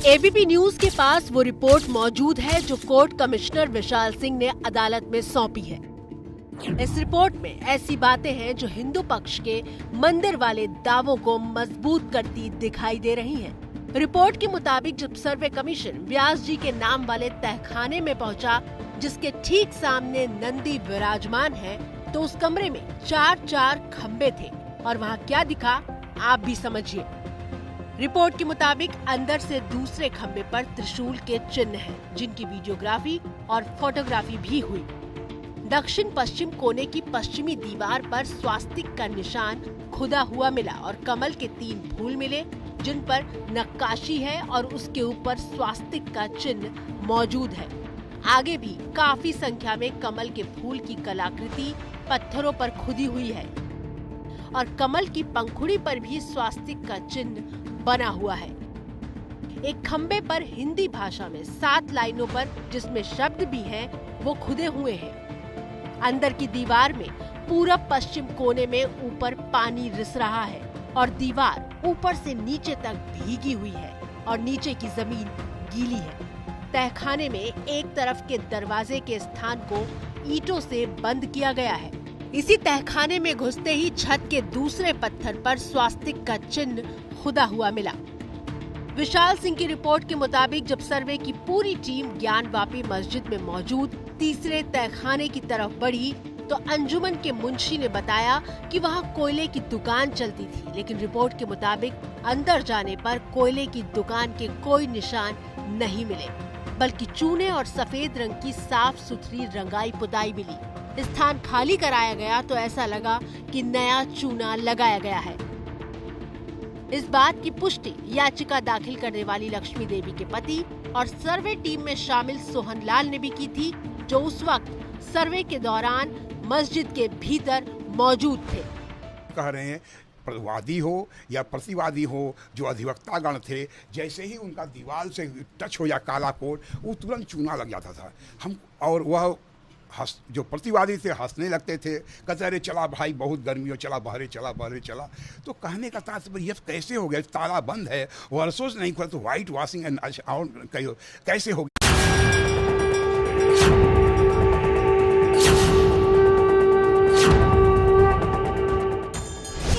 ABP news के पास वो report मौजूद है जो कोर्ट कमिश्नर विशाल सिंह ने अदालत में सौंपी है। इस रिपोर्ट में ऐसी बातें हैं जो हिंदू पक्ष के मंदिर वाले दावों को मजबूत करती दिखाई दे रही हैं। रिपोर्ट के मुताबिक जब सर्वे कमीशन व्यास जी के नाम वाले तहखाने में पहुंचा, जिसके ठीक सामने नंदी विराजमान है, तो उस कमरे में 4 खंबे थे और वहाँ क्या दिखा आप भी समझिए। रिपोर्ट के मुताबिक अंदर से दूसरे खंबे पर त्रिशूल के चिन्ह हैं, जिनकी वीडियोग्राफी और फोटोग्राफी भी हुई। दक्षिण पश्चिम कोने की पश्चिमी दीवार पर स्वास्तिक का निशान खुदा हुआ मिला और कमल के 3 फूल मिले, जिन पर नक्काशी है और उसके ऊपर स्वास्तिक का चिन्ह मौजूद है। आगे भी काफी संख्या में कमल के फूल की कलाकृति पत्थरों पर खुदी हुई है और कमल की पंखुड़ी पर भी स्वास्तिक का चिन्ह बना हुआ है। एक खंबे पर हिंदी भाषा में 7 लाइनों पर, जिसमें शब्द भी हैं, वो खुदे हुए हैं। अंदर की दीवार में पूरब पश्चिम कोने में ऊपर पानी रिस रहा है और दीवार ऊपर से नीचे तक भीगी हुई है और नीचे की जमीन गीली है। तहखाने में एक तरफ के दरवाजे के स्थान को ईंटों से बंद किया गया है। इसी तहखाने में घुसते ही छत के दूसरे पत्थर पर स्वास्तिक का चिन्ह खुदा हुआ मिला। विशाल सिंह की रिपोर्ट के मुताबिक जब सर्वे की पूरी टीम ज्ञानवापी मस्जिद में मौजूद तीसरे तहखाने की तरफ बढ़ी, तो अंजुमन के मुंशी ने बताया कि वहां कोयले की दुकान चलती थी, लेकिन रिपोर्ट के मुताबिक अंदर जाने पर कोयले की दुकान के कोई निशान नहीं मिले, बल्कि चूने और सफेद रंग की साफ सुथरी रंगाई पुताई मिली। स्थान खाली कराया गया तो ऐसा लगा कि नया चूना लगाया गया है। इस बात की पुष्टि याचिका दाखिल करने वाली लक्ष्मी देवी के पति और सर्वे टीम में शामिल सोहन लाल ने भी की थी, जो उस वक्त सर्वे के दौरान मस्जिद के भीतर मौजूद थे। कह रहे हैं वादी हो या प्रतिवादी हो, जो अधिवक्तागण थे, जैसे ही उनका दीवार से टच हो या काला कोट, वो तुरंत चूना लग जाता था। हम और वह जो प्रतिवादी थे हंसने लगते थे, कहते अरे चला भाई बहुत गर्मी हो, चला बहरे चला। तो कहने का तात्पर्य ये कैसे हो गया, ताला बंद है, वर्षों से नहीं खुला, तो व्हाइट वॉशिंग कैसे हो गया।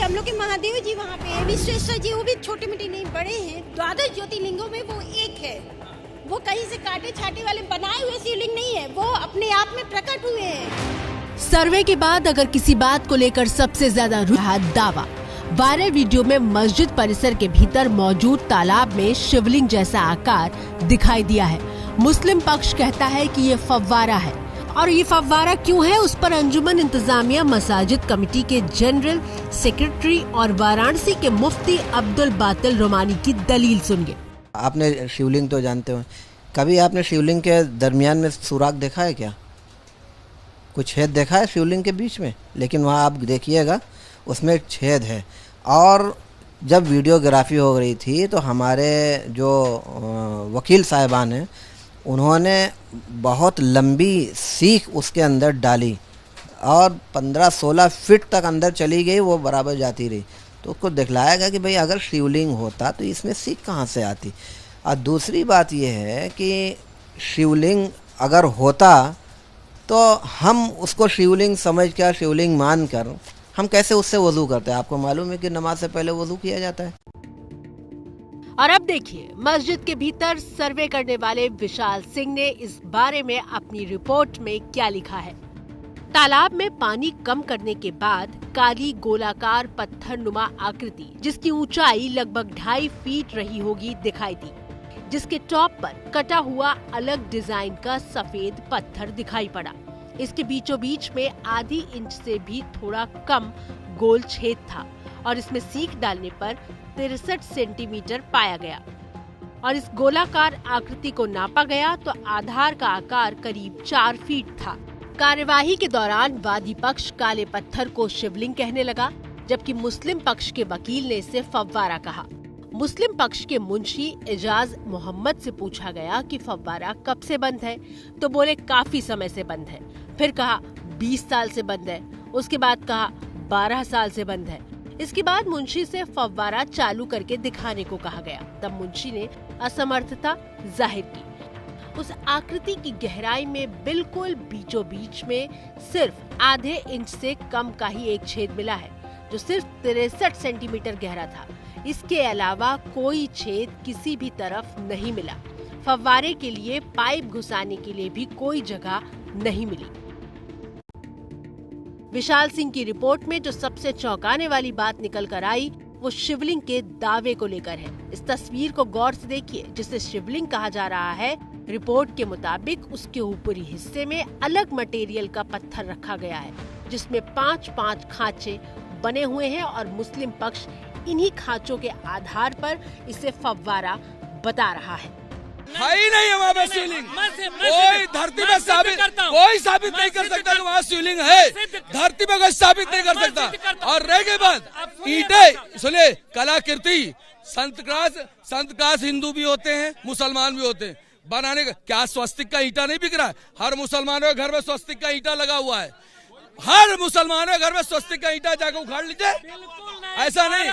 हम लोग के महादेव जी वहाँ पे है, विश्वेश्वर जी, वो भी छोटे मोटे नहीं बड़े हैं। 12 ज्योतिर्लिंगों में वो एक है। वो कहीं से काटे छाटे वाले बनाए हुए शिवलिंग नहीं है, वो अपने आप में प्रकट हुए हैं। सर्वे के बाद अगर किसी बात को लेकर सबसे ज्यादा रहा दावा, वायरल वीडियो में मस्जिद परिसर के भीतर मौजूद तालाब में शिवलिंग जैसा आकार दिखाई दिया है। मुस्लिम पक्ष कहता है कि ये फव्वारा है, और ये फव्वारा क्यों है, उस पर अंजुमन इंतजामिया मसाजिद कमेटी के जनरल सेक्रेटरी और वाराणसी के मुफ्ती अब्दुल बातिल रोमानी की दलील सुनिए। आपने शिवलिंग तो जानते हो, कभी आपने शिवलिंग के दरमियान में सुराख देखा है क्या? कुछ छेद देखा है शिवलिंग के बीच में? लेकिन वहाँ आप देखिएगा उसमें एक छेद है। और जब वीडियोग्राफी हो रही थी तो हमारे जो वकील साहिबान हैं, उन्होंने बहुत लंबी सीख उसके अंदर डाली और 15-16 फीट तक अंदर चली गई, वो बराबर जाती रही। तो उसको दिखलाया गया कि भाई अगर शिवलिंग होता तो इसमें सीख कहाँ से आती। और दूसरी बात यह है कि शिवलिंग अगर होता तो हम उसको शिवलिंग समझ कर, शिवलिंग मान कर हम कैसे उससे वज़ू करते हैं? आपको मालूम है कि नमाज से पहले वज़ू किया जाता है। और अब देखिए मस्जिद के भीतर सर्वे करने वाले विशाल सिंह ने इस बारे में अपनी रिपोर्ट में क्या लिखा है। तालाब में पानी कम करने के बाद काली गोलाकार पत्थर नुमा आकृति, जिसकी ऊंचाई लगभग 2.5 फीट रही होगी, दिखाई दी, जिसके टॉप पर कटा हुआ अलग डिजाइन का सफेद पत्थर दिखाई पड़ा। इसके बीचों बीच में आधी इंच से भी थोड़ा कम गोल छेद था और इसमें सीख डालने पर 63 सेंटीमीटर पाया गया और इस गोलाकार आकृति को नापा गया तो आधार का आकार करीब 4 फीट था। कार्यवाही के दौरान वादी पक्ष काले पत्थर को शिवलिंग कहने लगा, जबकि मुस्लिम पक्ष के वकील ने इसे फव्वारा कहा। मुस्लिम पक्ष के मुंशी एजाज मोहम्मद से पूछा गया कि फव्वारा कब से बंद है, तो बोले काफी समय से बंद है। फिर कहा 20 साल से बंद है, उसके बाद कहा 12 साल से बंद है। इसके बाद मुंशी से फव्वारा चालू करके दिखाने को कहा गया। तब मुंशी ने असमर्थता जाहिर की। उस आकृति की गहराई में बिल्कुल बीचों बीच में सिर्फ आधे इंच से कम का ही एक छेद मिला है, जो सिर्फ 63 सेंटीमीटर गहरा था। इसके अलावा कोई छेद किसी भी तरफ नहीं मिला। फव्वारे के लिए पाइप घुसाने के लिए भी कोई जगह नहीं मिली। विशाल सिंह की रिपोर्ट में जो सबसे चौंकाने वाली बात निकल कर आई वो शिवलिंग के दावे को लेकर है। इस तस्वीर को गौर से देखिए, जिसे शिवलिंग कहा जा रहा है। रिपोर्ट के मुताबिक उसके ऊपरी हिस्से में अलग मटेरियल का पत्थर रखा गया है, जिसमें 5-5 खांचे बने हुए हैं और मुस्लिम पक्ष इन्हीं खांचों के आधार पर इसे फव्वारा बता रहा है। ही नहीं वहाँ पे शिवलिंग, कोई धरती पे कोई साबित नहीं कर सकता कि वहाँ शिवलिंग है। धरती पे कोई साबित नहीं कर सकता। और रह गई बात ईंटें, सुनिए, कलाकृति, संत क्लास हिंदू भी होते हैं, मुसलमान भी होते हैं। बनाने का क्या स्वस्तिक का ईंटा नहीं बिक रहा है? हर मुसलमानों के घर में स्वस्तिक का ईंटा लगा हुआ है। हर मुसलमानों के घर में स्वस्तिक का ईंटा जाकर उखाड़ लीजिए। ऐसा नहीं।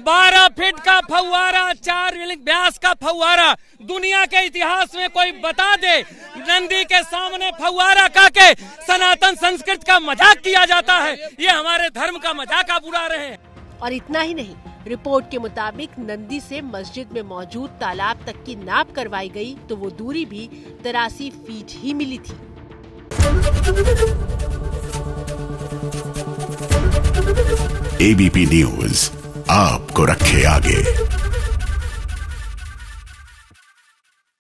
12 फीट का फव्वारा, 4 व्यास का फव्वारा, दुनिया के इतिहास में कोई बता दे नंदी के सामने फव्वारा का के सनातन संस्कृति का मजाक किया जाता है। ये हमारे धर्म का मजाक आप उड़ा रहे हैं। और इतना ही नहीं, रिपोर्ट के मुताबिक नंदी से मस्जिद में मौजूद तालाब तक की नाप करवाई गई तो वो दूरी भी 83 फीट ही मिली थी। एबीपी न्यूज आपको रखे आगे।